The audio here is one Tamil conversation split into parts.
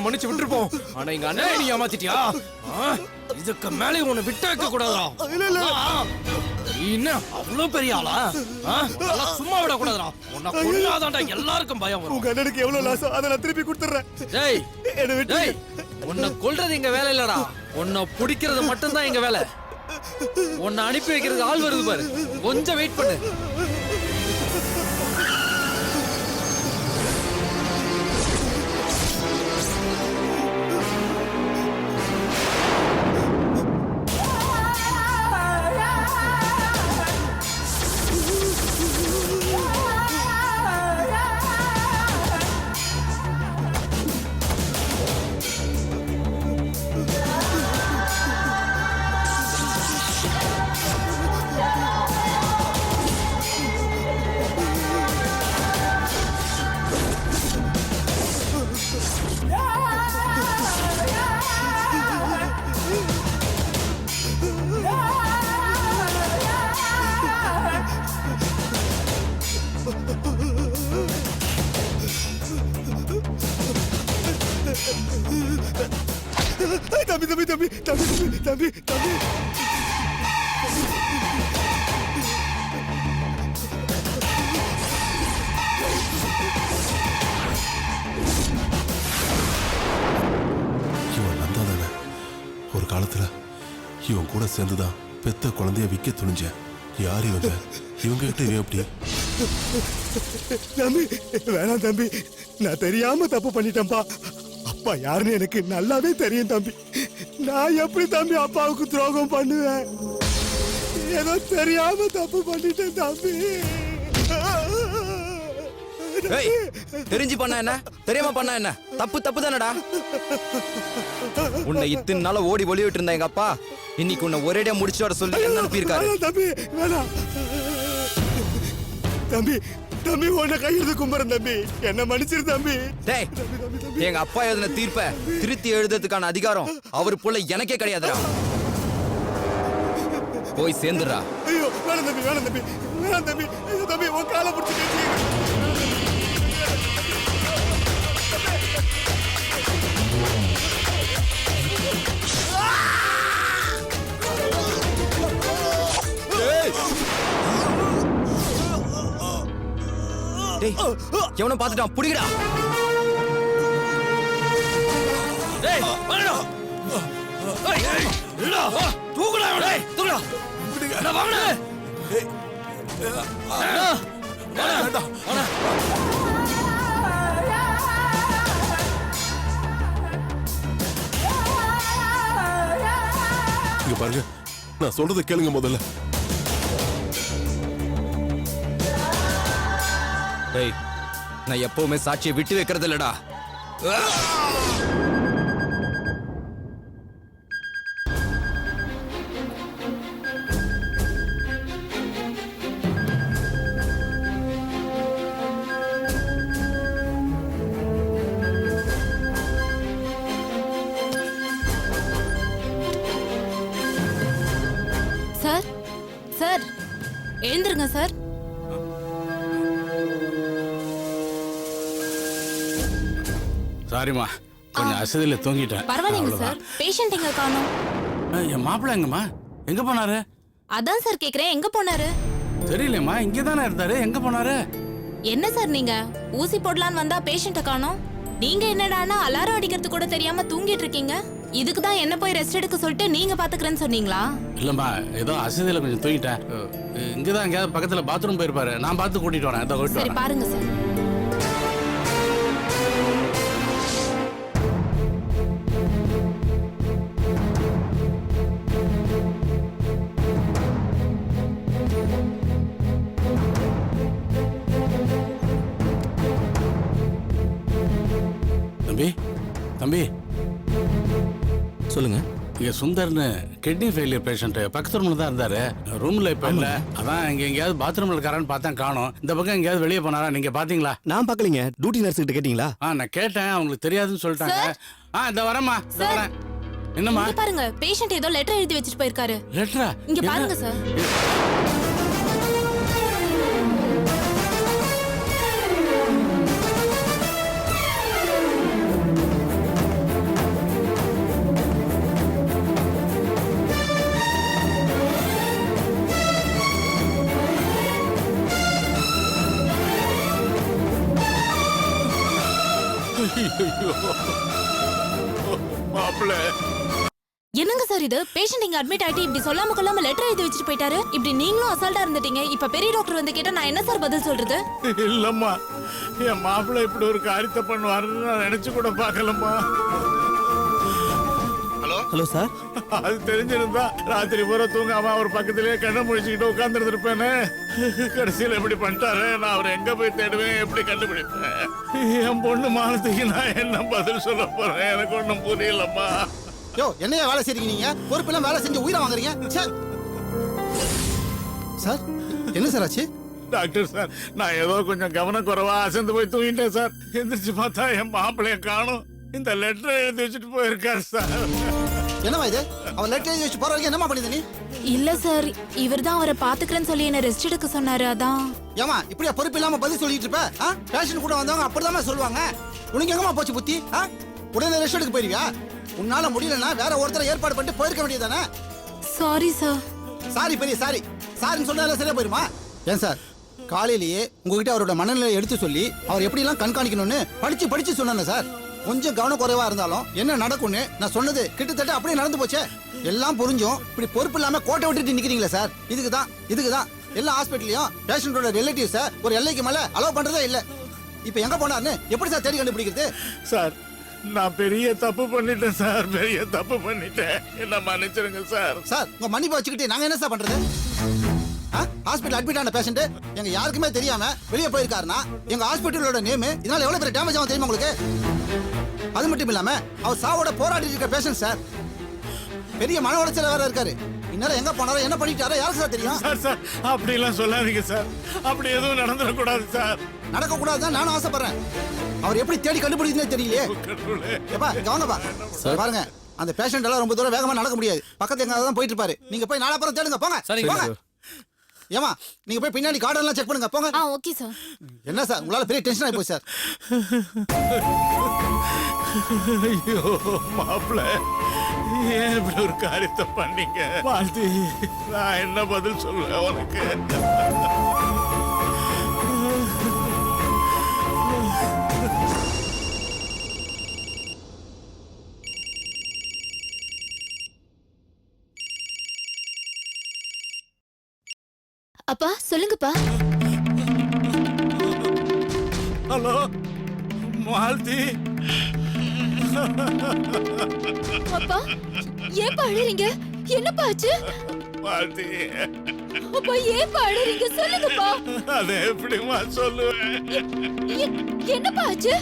மன்னிச்சு விட்டுருப்போம். ஆனா எங்க அண்ணனை நீ ஏமாத்திட்டியா? இதுக்கு மேலே உன்னை விட்டு வைக்க கூடாதா? என்ன அவ்வளவு பெரிய ஆளா? சும்மா விட கூடாதா? உன்னை கொல்லாதான்டா எல்லாருக்கும் பயம் வரும். உங்க அண்ணனுக்கு எவ்வளவு லாஸ் அதை நான் திருப்பி கொடுத்துறேன். டேய் உன்னை கொல்றது எங்க வேலை இல்லடா. உன்னை பிடிக்கிறது மட்டும்தான் எங்க வேலை. உன்னை அனுப்பி வைக்கிறது ஆள் வருது பாரு. கொஞ்சம் வெயிட் பண்ணு. தம்பி தம்பி தம்பி தம்பி தம்பி தம்பி இவன் நந்தாதானே? ஒரு காலத்துல இவன் கூட சேர்ந்துதான் பெத்த குழந்தைய விக்க துணிஞ்சேன். யாரு இவங்க? இவங்க கிட்ட இவன் எப்படி? தம்பி வேணாம் தம்பி, நான் தெரியாம தப்பு பண்ணிட்டேன்பா. அப்பா யாருன்னு எனக்கு நல்லாவே தெரியும் தம்பி. நான் எப்படி தம்பி அப்பாவுக்கு துரோகம் பண்ணுவேன்? ஏதோ தெரியாம தப்பு பண்ணிட்டேன் தம்பி. தெரிஞ்சு பண்ண என்ன, தெரியாம பண்ண என்ன? தப்பு தப்பு தானடா. உன்னை இத்தனை நாள ஓடி ஒளிவிட்டு இருந்தா எங்க அப்பா இன்னைக்கு உன்னை ஒரேடியா முடிச்சு வர சொல்லி என்ன அனுப்பியிருக்காரு. தம்பி வேணாம் தம்பி, தம்பி உன்னை கையெழுத்து கும்புறேன் தம்பி, என்ன மன்னிச்சிரு தம்பி. டேய் எங்க அப்பா எழுதின தீர்ப்பை திருத்தி எழுதுறதுக்கான அதிகாரம் அவர் போல எனக்கே கிடையாதுடா. போய் சேர்ந்துடா. ஐயோ வேணாம் தம்பி, வேணாம் தம்பி, வேணாம் தம்பி. தம்பி உன் காலை பிடிச்சி எவனை பாத்துட்டான், புடிங்கடா. டேய் வாங்கடா. ஏய் இல்லடா, தூக்குடா அவனை. தூக்குடா. விடுங்க. வாங்கடா. ஏய் வாடா. வாடா. இங்க பாருங்க, நான் சொல்றதை கேளுங்க முதல்ல. டேய் நான் எப்பவுமே சாட்சியை விட்டு வைக்கிறது இல்லடா. சார் சார் எழுந்துருங்க சார். சாரிம்மா, கொஞ்ச அசதியில தூங்கிட்டேன். பரவாயில்லைங்க சார். அவ்வளவுதான். பேஷண்ட் எங்க காணோம்? என் மாப்பிள்ளை எங்கம்மா? எங்க போனாரு? அதான் சார் கேக்குறேன், எங்க போனாரு? தெரியலம்மா, இங்கே தானே இருந்தாரு. எங்க போனாரு? என்ன சார் நீங்க ஊசி போடலான்னு வந்தா பேஷண்ட காணோம். நீங்க என்னடானா அலாரம் அடிக்கிறது கூட தெரியாம தூங்கிட்டு இருக்கீங்க. இதுக்கு தான் என்ன போய் ரெஸ்ட் எடுக்க சொல்லிட்டு நீங்க பாத்துக்கிறேன்னு சொன்னீங்களா? இல்லம்மா, ஏதோ அசதியில கொஞ்சம் தூங்கிட்டேன். இங்கதான் எங்கேயாவது பக்கத்துல பாத்ரூம் போயிருப்பாரு. நான் பார்த்து கூட்டிட்டு வரேன். அதை கூட்டிட்டு சரி வரேன். பாருங்க சார். தம்பி, தம்பி, சொல்லுங்க. இங்க சுந்தர்னு கிட்னி ஃபெயிலியர் பேஷண்ட் பக்கத்து ரூம்ல தான் இருந்தாரு. ரூம்ல இப்ப இல்ல. அதான் இங்க எங்கேயாவது பாத்ரூம்ல இருக்காரான்னு பார்த்தேன், காணோம். இந்த பக்கம் எங்கேயாவது வெளியே போனாரா? நீங்க பாத்தீங்களா? நான் பார்க்கலீங்க. டியூட்டி நர்ஸ் கிட்ட கேட்டீங்களா? நான் கேட்டேன், அவங்களுக்கு தெரியாதுன்னு சொல்லிட்டாங்க. இந்த வரேம்மா, இந்த வரேன். என்னம்மா? இங்க பாருங்க, பேஷண்ட் ஏதோ லெட்டர் எழுதி வச்சிட்டு போயிருக்காரு. லெட்டரா? இங்க பாருங்க சார். மாப்பிள்ளை, என்னங்க சார் இது? பேஷண்ட் இங்க அட்மிட் ஆயிட்டு இப்படி சொல்லாம கொள்ளாம லெட்டர் எழுதி வச்சிட்டு போயிட்டாரு. இப்படி நீங்களும் அசால்ட்டா இருந்துட்டீங்க. இப்ப பெரிய டாக்டர் வந்து கேட்டா நான் என்ன சார் பதில் சொல்றது? இல்லம்மா, என் மாப்பிள்ளை இப்படி ஒரு காரியத்தை பண்ணுவாருன்னு நான் நினைச்சு கூட பார்க்கலம்மா. Hello sir. அது தெரிஞ்சிருந்தா ராத்திரி பூரா தூங்காம அவர் பக்கத்திலேயே கண்ணை முடிச்சுக்கிட்டு உட்கார்ந்து இருந்திருப்பேன்னு. கடைசியில் எப்படி பண்ணிட்டாரு? நான் அவரை எங்க போய் தேடுவேன், எப்படி கண்டுபிடிப்பேன்? என் பொண்ணு மானத்துக்கு நான் என்ன பதில் சொல்ல போறேன்? எனக்கு ஒண்ணும் புரியலம்மா. யோ, என்னையா வேலை செய்றீங்க நீங்க? பொறுப்பெல்லாம் வேலை செஞ்சு உயிரை வாங்குறீங்க. சார், என்ன சார் ஆச்சு? டாக்டர் சார், நான் ஏதோ கொஞ்சம் கவனக்குறைவா அசந்து போய் தூங்கிட்டேன் சார். எந்திரிச்சு பார்த்தா என் மாப்பிள்ளைய காணும். இந்த லெட்டர் எழுதி வச்சுட்டு போயிருக்காரு சார். என்னவா இது? அவன் லெட்டர் எழுதி வச்சு போற வரைக்கும் என்னமா பண்ணித நீ? இல்ல சார், இவர்தான் அவரை பாத்துக்கிறேன்னு சொல்லி என்ன ரெஸ்ட் எடுக்க சொன்னாரு. அதான். ஏமா இப்படியா பொறுப்பு இல்லாம பதில் சொல்லிட்டு இருப்ப? பேஷண்ட் கூட வந்தவங்க அப்படிதான் சொல்லுவாங்க. உனக்கு எங்கம்மா போச்சு புத்தி? உடனே ரெஸ்ட் எடுக்க போயிருவியா? உன்னால முடியலன்னா வேற ஒருத்தரை ஏற்பாடு பண்ணிட்டு போயிருக்க வேண்டியதானே? Sorry sir. சாரி பெரிய சாரி. சாரின்னு சொன்னால சரியா போயிருமா? ஏன் சார், காலையிலேயே உங்ககிட்ட அவரோட மனநிலையை எடுத்து சொல்லி அவர் எப்படி எல்லாம் கண்காணிக்கணும்னு படிச்சு சொன்னாங்க சார். கொஞ்சம் கவனக்குறைவா இருந்தாலும் என்ன நடக்கும்னு நான் சொன்னது கிட்டத்தட்ட அப்படியே நடந்து போச்சே. எல்லாம் புரிஞ்சும் இப்படி பொறுப்பு இல்லாம கோட்டை விட்டுட்டு நிக்கிறீங்களா சார்? இதுக்குதான் எல்லா ஹாஸ்பிட்டலையும் பேஷண்டோட ரிலேட்டிவ்ஸ ஒரு எல்லைக்கு மேல அலோவ் பண்றதே இல்ல. இப்ப எங்க போனாருன்னு எப்படி சார் தேடி கண்டுபிடிக்கிறது? சார், நான் பெரிய தப்பு பண்ணிட்டேன் சார். பெரிய தப்பு பண்ணிட்டேன். என்ன மன்னிச்சிருங்க சார். சார், உங்க மன்னிப்பை வச்சுக்கிட்டு நாங்க என்ன சார் பண்றது? ஹாஸ்பிட்டல் அட்மிட் ஆன பேஷண்ட் எங்க யாருக்குமே தெரியாம வெளியே போயிருக்காருன்னா எங்க ஹாஸ்பிட்டலோட நேம் இதனால எவ்வளவு பெரிய டேமேஜ் ஆகும் தெரியுமா உங்களுக்கு? அது மட்டும் இல்லாம அவர் சாவோட போராடி இருக்க பேஷண்ட் சார். பெரிய மன உளைச்சல வேற இருக்காரு. இந்நேரம் எங்க போனாரோ என்ன பண்ணிட்டாரோ யாருக்கு சார் தெரியும்? சார் சார், அப்படி எல்லாம் சொல்லாதீங்க சார். அப்படி எதுவும் நடந்துடக்கூடாது சார். நடக்க கூடாதுதான் நானும் ஆசைப்படுறேன். அவர் எப்படி தேடி கண்டுபிடிக்குதுன்னே தெரியலையே. ஏப்பா இங்க வாங்கப்பா. பாருங்க, அந்த பேஷண்ட் எல்லாம் ரொம்ப தூரம் வேகமா நடக்க முடியாது. பக்கத்துல எங்க தான் போயிட்டு இருப்பாரு. நீங்க போய் நாலாப்புறம் தேடுங்க. போங்க போங்க. ஏமா நீங்க போய் பின்னாடி கார்டெல்லாம் செக் பண்ணுங்க. போங்க. Okay sir. என்ன சார், உங்களால பெரிய டென்ஷன் ஆகி போச்சு சார். ஐயோ மாப்பிள்ளை, ஏன் இப்படி ஒரு காரியத்தை பண்ணீங்க? வாழ்த்தி, நான் என்ன பதில் சொல்ல உனக்கு? அப்பா சொல்லுங்கப்பா. ஹலோ மாலதி. அப்பா ஏன் அழுறீங்க? என்னப்பா ஆச்சு? மாலதி, அப்பா ஏன் அழுறீங்க? சொல்லுங்கப்பா. அதை எப்படிமா சொல்லுவேன்? என்னப்பா ஆச்சு?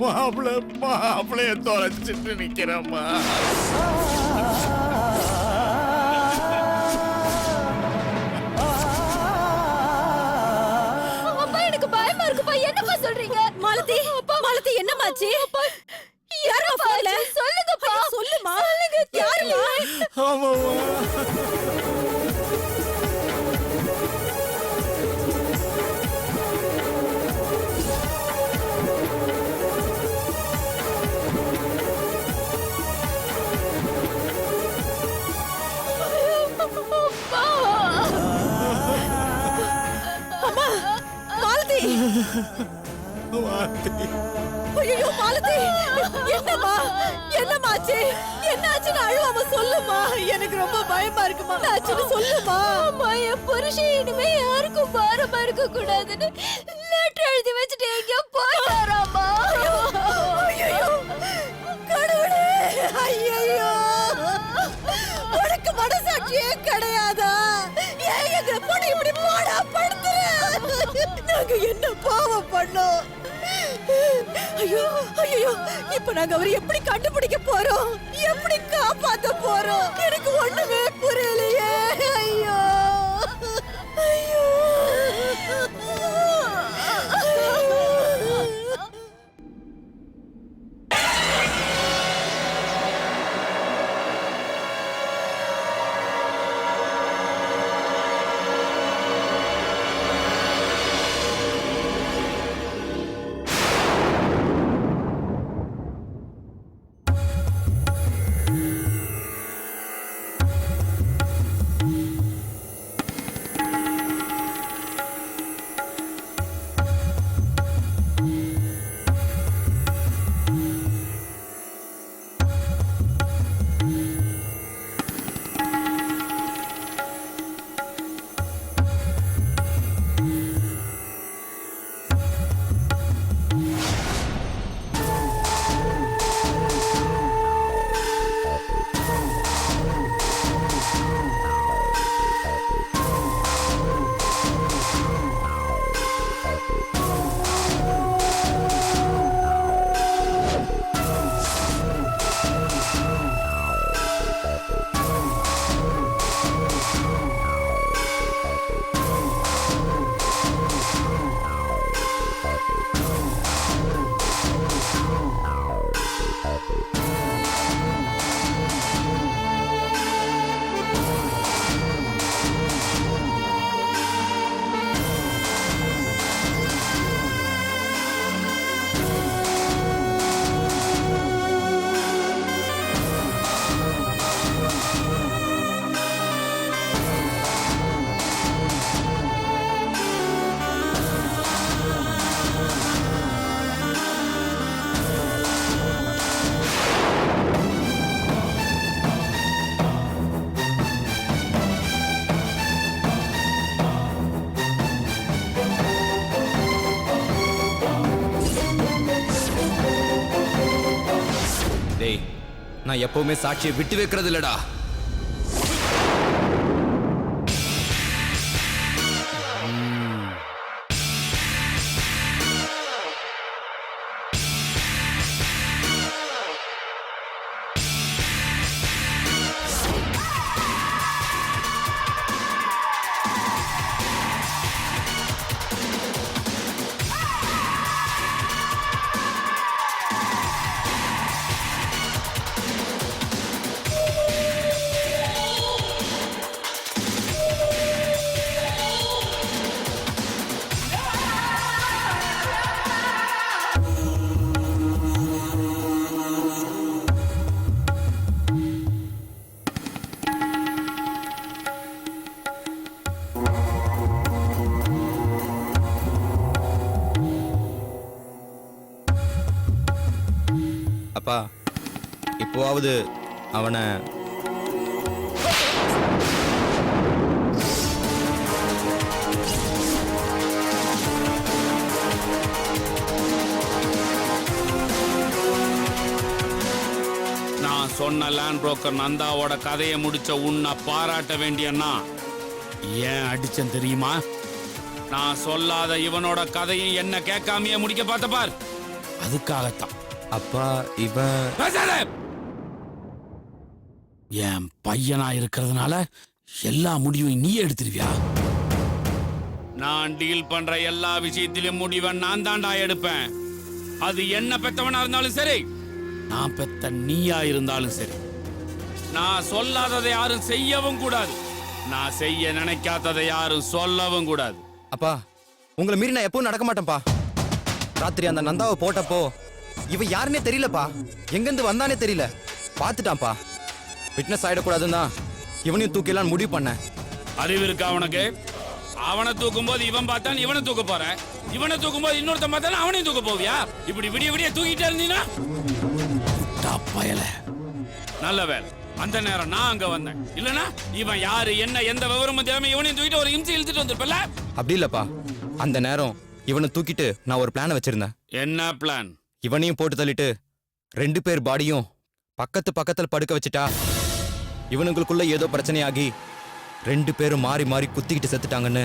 மாப்பிளைய தொலைச்சிட்டு நிக்கிறேம்மா. பயமா இருக்குப்பா. என்னப்பா சொல்றீங்க? மாலதி, அப்பா மாலதி என்னமாச்சு? அப்பா யாரோ போன்ல சொல்லுங்கப்பா. சொல்லுமா. சொல்லுங்க, யாருமா? ஆமாமா. ஐயோ மாலதி, என்னம்மா என்னமாச்சு? என்னாச்சுன்னு அழுவாம சொல்லுமா, எனக்கு ரொம்ப பயமா இருக்குமா. என்னாச்சுன்னு சொல்லுமா. அம்மா, என் புருஷன் இனிமே யாருக்கும் பாரமா இருக்க கூடாதுன்னு லெட்டர் எழுதி வச்சுட்டு எங்கேயோ போயிட்டாராமா. ஐயோ கடவுளே, ஐயோ உனக்கு மனசாட்சியே கிடையாதா? ஏன் எங்களை போட்டு இப்படி போடா படுத்து? நாங்க என்ன பாவம் பண்ணோம்? ஐயோ ஐயோ, இப்ப நாங்க அவரை எப்படி கண்டுபிடிக்க போறோம்? எப்படி காப்பாத்த போறோம்? எனக்கு ஒண்ணுமே புரியலையே. ஐயோ ஐயோ. நான் எப்பவுமே சாட்சியை விட்டு வைக்கிறது இல்லடா. அப்பா, இப்போவாவது அவனை நான் சொன்ன லேண்ட் புரோக்கர் நந்தாவோட கதையை முடிச்ச உன்னை பாராட்ட வேண்டியன்னா ஏன் அடிச்சேன் தெரியுமா? நான் சொல்லாத இவனோட கதையும் என்ன கேட்காமையே முடிக்க பார்த்த பார். அதுக்காகத்தான். அப்பா இவன் பேசாத. என் பையனா இருக்கிறதுனால எல்லா முடிவையும் நீ எடுத்துருவியா? நான் டீல் பண்ற எல்லா விஷயத்திலும் முடிவை நான் தாண்டா எடுப்பேன். அது என்ன பெத்தவனா இருந்தாலும் சரி, நான் பெத்த நீயா இருந்தாலும் சரி. நான் சொல்லாததை யாரும் செய்யவும் கூடாது. நான் செய்ய நினைக்காததை யாரும் சொல்லவும் கூடாது. அப்பா, உங்களை மீறி நான் எப்பவும் நடக்க மாட்டேன்ப்பா. ராத்திரி அந்த நந்தாவை போட்டப்போ இவ யாருன்னே தெரியலப்பா. எங்கிருந்து வந்தானே தெரியல. பார்த்துட்டான்ப்பா. ஃபிட்னஸ் ஆயிடக்கூடாதுன்னு தான் இவனையும் தூக்கிடலான்னு முடிவு பண்ணேன். அறிவு இருக்கா உனக்கு? அவனை தூக்கும் போது இவன் பார்த்தான் இவனை தூக்க போற, இவனை தூக்கும் போது இன்னொருத்தன் பார்த்தாலும் அவனையும் தூக்க போவியா? இப்படி விடிய விடிய தூக்கிட்டே இருந்தீங்கன்னா பயல. நல்ல வேலை அந்த நேரம் நான் அங்க வந்தேன். இல்லனா இவன் யாரு என்ன எந்த விவரமும் தெரியாம இவனையும் தூக்கிட்டு ஒரு இம்சி இழுத்துட்டு வந்திருப்பல. அப்படி இல்லப்பா, அந்த நேரம் இவனை தூக்கிட்டு நான் ஒரு பிளான் வச்சிருந்தேன். என்ன பிளான்? இவனையும் போட்டு தள்ளிட்டு 2 பேர் பாடியும் பக்கத்துல படுக்க வச்சுட்டா இவனுங்களுக்குள்ள ஏதோ பிரச்சனையாகி 2 பேரும் மாறி மாறி குத்திக்கிட்டு செத்துட்டாங்கன்னு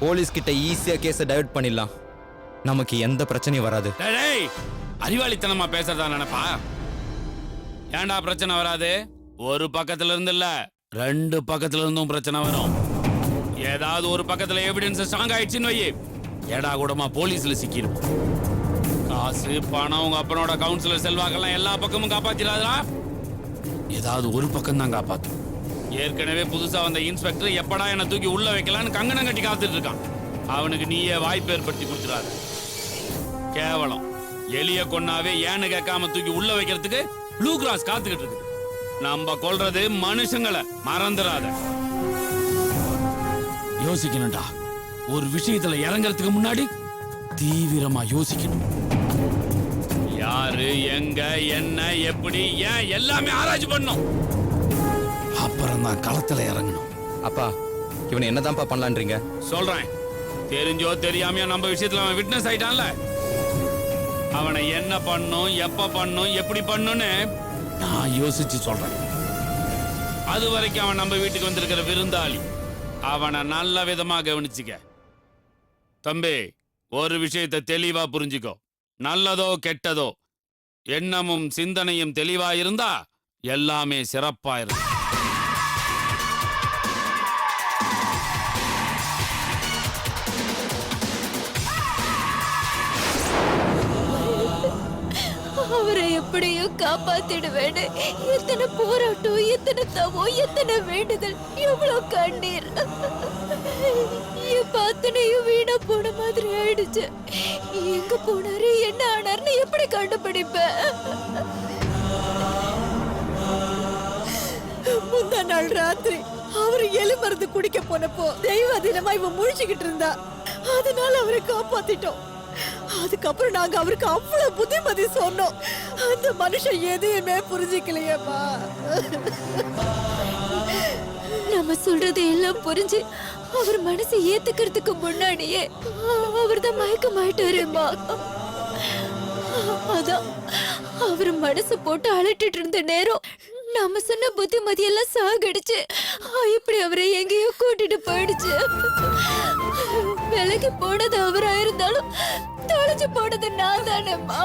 போலீஸ் கிட்ட ஈஸியா கேஸை டைவர்ட் பண்ணிடலாம். நமக்கு எந்த பிரச்சனையும் வராது. டேய், அறிவாளித்தனமா பேசுறதா நினைப்பா? ஏன்டா பிரச்சனை வராது? ஒரு பக்கத்துல இருந்து இல்ல 2 பக்கத்துல இருந்தும் பிரச்சனை வரும். ஏதாவது ஒரு பக்கத்துல எவிடன்ஸ் ஸ்ட்ராங் ஆயிடுச்சுன்னு வை, ஏடா கூடமா போலீஸ்ல சிக்கிரும். காசு பணம் உங்க அப்பனோட கவுன்சிலர் செல்வாக்கெல்லாம் எல்லா பக்கமும் காப்பாத்திடாதா, ஏதாவது ஒரு பக்கம் தான் காப்பாத்தும். ஏற்கனவே புதுசா வந்த இன்ஸ்பெக்டர் எப்படா என்ன தூக்கி உள்ள வைக்கலான்னு கங்கணம் கட்டி காத்துட்டு இருக்கான். அவனுக்கு நீயே வாய்ப்பு ஏற்படுத்தி கொடுத்துறாரு. கேவலம் எலிய கொன்னாவே ஏன்னு கேட்காம தூக்கி உள்ள வைக்கிறதுக்கு ப்ளூ கிராஸ் காத்துக்கிட்டு இருக்கு. நம்ம கொல்றது மனுஷங்களை, மறந்துடாத. யோசிக்கணும்டா, ஒரு விஷயத்துல இறங்கறதுக்கு முன்னாடி தீவிரமா யோசிக்கணும். யாரு எங்க என்ன எப்படி ஏன் எல்லாமே ஆராய்ச்சி பண்ணணும். அப்புறம் தான் களத்துல இறங்கணும். அப்பா, இவனை என்னதான்ப்பா பண்ணலான்றீங்க? சொல்றேன், தெரிஞ்சோ தெரியாமையோ நம்ம விஷயத்துல அவன் விட்னஸ் ஆயிட்டான்ல, அவனை என்ன பண்ணும் எப்ப பண்ணும் எப்படி பண்ணும்னு நான் யோசிச்சு சொல்றேன். அது வரைக்கும் அவன் நம்ம வீட்டுக்கு வந்திருக்கிற விருந்தாளி, அவனை நல்ல விதமா கவனிச்சுக்க. தம்பி, ஒரு விஷயத்தை தெளிவா புரிஞ்சுக்கோ. நல்லதோ கெட்டதோ எண்ணமும் சிந்தனையும் தெளிவா இருந்தா எல்லாமே சிறப்பாயிரும். அவரை எப்படியும் காப்பாத்திடுவேன்னு எத்தனை போராட்டம், எத்தனை தவம், எத்தனை வேண்டுதல், எவ்வளவு கண்ணீர். என் அத்தனையும் வீணா போன மாதிரி ஆயிடுச்சு. எங்க போனாரு என்ன ஆனார்னு எப்படி கண்டுபிடிப்பேன்? முந்தா நாள் ராத்திரி அவரு எலி மருந்து குடிக்க போனப்போ தெய்வ தினமா இவன் முழிச்சுக்கிட்டு இருந்தா, அதனால அவரை காப்பாத்திட்டோம். அதுக்கப்புறம் நாங்க அவருக்கு அவ்வளவு புத்திமதி சொன்னோம். அந்த மனுஷன் எதையுமே புரிஞ்சுக்கலையேப்பா. நம்ம சொல்றது எல்லாம் புரிஞ்சு அவர் மனசை ஏத்துக்கிறதுக்கு முன்னாடியே அவர் தான் மயக்கமாயிட்டாருமா. அதான் அவர் மனசு போட்டு அலட்டிட்டு இருந்த நேரம் நம்ம சொன்ன புத்திமதி எல்லாம் சாகடிச்சு இப்படி அவரை எங்கேயோ கூட்டிட்டு போயிடுச்சு. விலகி போனது அவரா இருந்தாலும் தொலைச்சு போனது நான் தானேம்மா.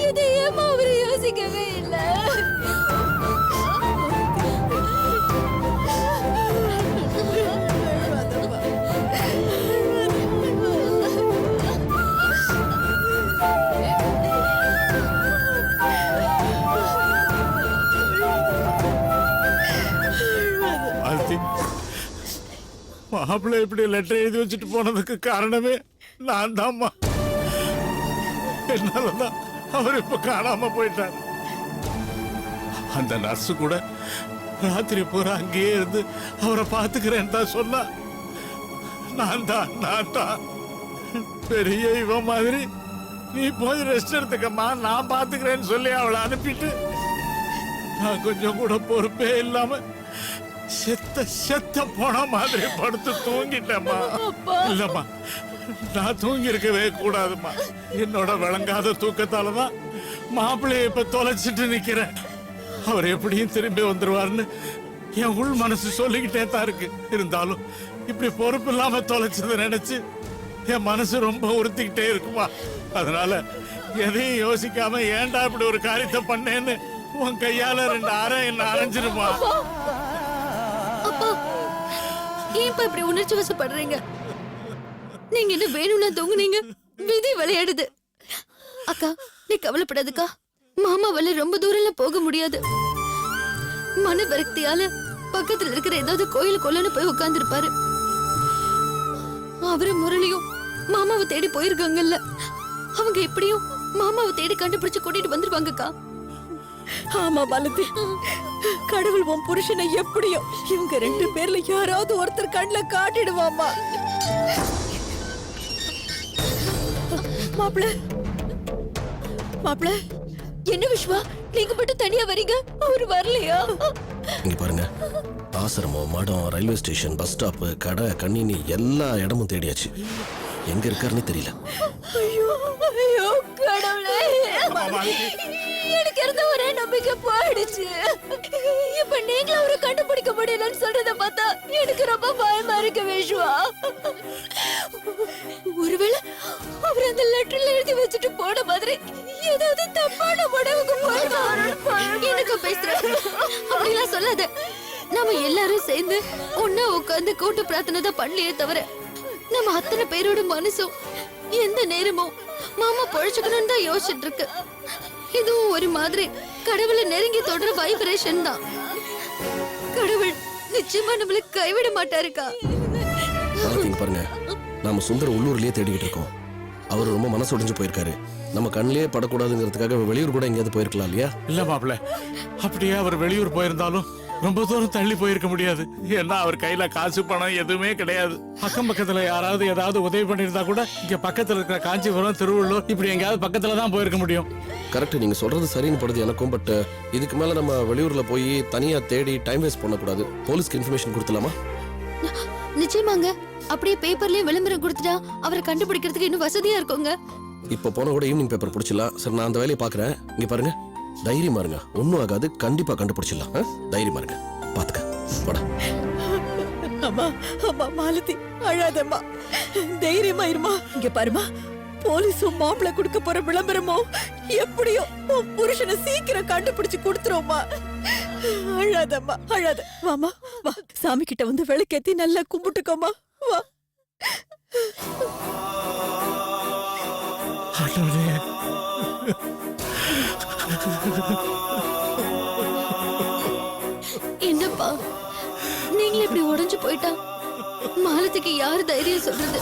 இதையேமா அவரை யோசிக்கவே இல்லை. மாப்பிள்ளை இப்படி லெட்டர் எழுதி வச்சுட்டு போனதுக்கு காரணமே நான் தான்மா. என்னாலதான் அவர் இப்ப காணாம போயிட்டார். அந்த நர்ஸு கூட ராத்திரி பூரா அங்கேயே இருந்து அவரை பாத்துக்கிறேன்னு தான் சொன்னா. நான் தான் பெரிய இவன் மாதிரி நீ போய் ரெஸ்ட் எடுத்துக்கம்மா நான் பாத்துக்கிறேன்னு சொல்லி அவளை அனுப்பிட்டு நான் கொஞ்சம் கூட பொறுப்பே இல்லாம செத்த போன மாதிரி படுத்து தூங்கிட்டேம்மா. இல்லம்மா, நான் தூங்கி இருக்கவே கூடாதுமா. என்னோட விளங்காத தூக்கத்தாலதான் மாப்பிள்ளைய இப்ப தொலைச்சிட்டு நிக்கிறேன். அவர் எப்படியும் திரும்பி வந்துருவாருன்னு என் உள் மனசு சொல்லிக்கிட்டே தான் இருக்கு. இருந்தாலும் இப்படி பொறுப்பு இல்லாம தொலைச்சதை நினைச்சு என் மனசு ரொம்ப உறுத்திக்கிட்டே இருக்குமா. அதனால எதையும் யோசிக்காம ஏன்டா இப்படி ஒரு காரியத்தை பண்ணேன்னு உன் கையால 2 அரை என்ன அரைஞ்சிருமா. அப்பா, ஏன் இப்படி உணர்ச்சி வசப்படுறீங்க? நீங்க என்ன வேணும்னா தூங்குனீங்க, விதி விளையாடுது. அக்கா, நீ கவலைப்படாதுக்கா. மாமாவால ரொம்ப தூரம் போக முடியாது. மன விரக்தியால பக்கத்துல இருக்கிற ஏதாவது கோயில் கொல்லன்னு போய் உட்கார்ந்து இருப்பாரு. அவரு முரளியும் மாமாவை தேடி போயிருக்காங்கல்ல, அவங்க எப்படியும் மாமாவை தேடி கண்டுபிடிச்சு கூட்டிட்டு வந்துருவாங்கக்கா. ஆமா பாலதி, கடவுள் உன் புருஷனை எப்படியோ இவங்க 2 பேர்ல யாராவது ஒருத்தர் கண்ணுல காட்டிடுவாமா. மாப்பிள மாப்பிள, என்ன விஸ்வா, நீங்க மட்டும் தனியா வரீங்க, அவரு வரலையா? இங்க பாருங்க, ஆசிரமம், மடம், ரயில்வே ஸ்டேஷன், பஸ் ஸ்டாப், கடை, கண்ணினி எல்லா இடமும் தேடியாச்சு. எங்க இருக்காருன்னு தெரியல. ஐயோ ஐயோ கடவுளே, எனக்கு இருந்த ஒரே நம்பிக்கை போயிடுச்சு. இப்ப நீங்களும் அவரை கண்டுபிடிக்க முடியலன்னு சொல்றத பார்த்தா எனக்கு ரொம்ப பயமா இருக்கு விஸ்வா. ஒருவேளை அவர் அந்த லெட்டர்ல எழுதி வச்சுட்டு போன மாதிரி ஏதாவது தப்பான முடிவுக்கு போயிடுவாரு. எனக்கு பேசுறேன் அப்படிலாம் சொல்லாத. நாம எல்லாரும் சேர்ந்து ஒன்னா உட்கார்ந்து கூட்டு பிரார்த்தனை தான் பண்ணலையே தவிர நம்ம அத்தனை பேரோட மனசும் எந்த நேரமும் மாமா பொழைச்சுக்கணும்னு தான் யோசிச்சுட்டு இருக்கு. இதுவும் ஒரு மாதிரி கடவுளை நெருங்கி தொடர வைப்ரேஷன் தான். கடவுள் நிச்சயமா நம்மள கைவிட மாட்டாருக்கா. இங்க பாருங்க, நாம சுந்தர உள்ளூர்லயே தேடிக்கிட்டு இருக்கோம். அவர் ரொம்ப மனசு உடைஞ்சு போயிருக்காரு. நம்ம கண்ணிலே படக்கூடாதுங்கிறதுக்காக வெளியூர் கூட எங்கேயாவது போயிருக்கலாம் இல்லையா? இல்ல மாப்பிள்ள, அப்படியே அவர் வெளியூர் போயிருந்தாலும் ரொம்ப தூரம் தள்ளி போயிருக்க முடியாது. ஏன்னா அவர் கையில காசு பணம் எதுவுமே கிடையாது. அக்கம் பக்கத்துல யாராவது ஏதாவது உதவி பண்ணிருந்தா கூட இங்க பக்கத்துல இருக்கிற காஞ்சிபுரம், திருவள்ளூர் இப்படி எங்கேயாவது பக்கத்துல தான் போயிருக்க முடியும். கரெக்ட், நீங்க சொல்றது சரின்னு படுது எனக்கும். பட் இதுக்கு மேல நம்ம வெளியூர்ல போய் தனியா தேடி டைம் வேஸ்ட் பண்ணக்கூடாது. போலீஸ்க்கு இன்ஃபர்மேஷன் கொடுத்துலாமா? நிச்சயமாங்க. அப்படியே பேப்பர்லயே விளம்பரம் கொடுத்துட்டா அவரை கண்டுபிடிக்கிறதுக்கு இன்னும் வசதியா இருக்குங்க. இப்ப போன கூட ஈவினிங் பேப்பர் பிடிச்சிடலாம். சரி, நான் அந்த வேலையை பாக்குறேன். இங்க பாருங்க, தைரியமா இருங்க, ஒன்னும் ஆகாது, கண்டிப்பா கண்டுபிடிச்சிடலாம். தைரியமா இருங்க, பாத்துக்க. வாடா. அம்மா அம்மா மாலதி, அழாதம்மா, தைரியமா இருமா. இங்க பாருமா, போலீஸும் மாப்பிள கொடுக்க போற விளம்பரமோ எப்படியோ உன் புருஷனை சீக்கிரம் கண்டுபிடிச்சு கொடுத்துருவோமா. அழாதம்மா, அழாத. வாமா வா, சாமி கிட்ட வந்து விளக்கேத்தி நல்லா கும்பிட்டுக்கோமா. வா. என்னப்பா நீங்களே இப்படி உடைஞ்சு போயிட்டா மாலத்துக்கு யாரு தைரியம் சொல்றது?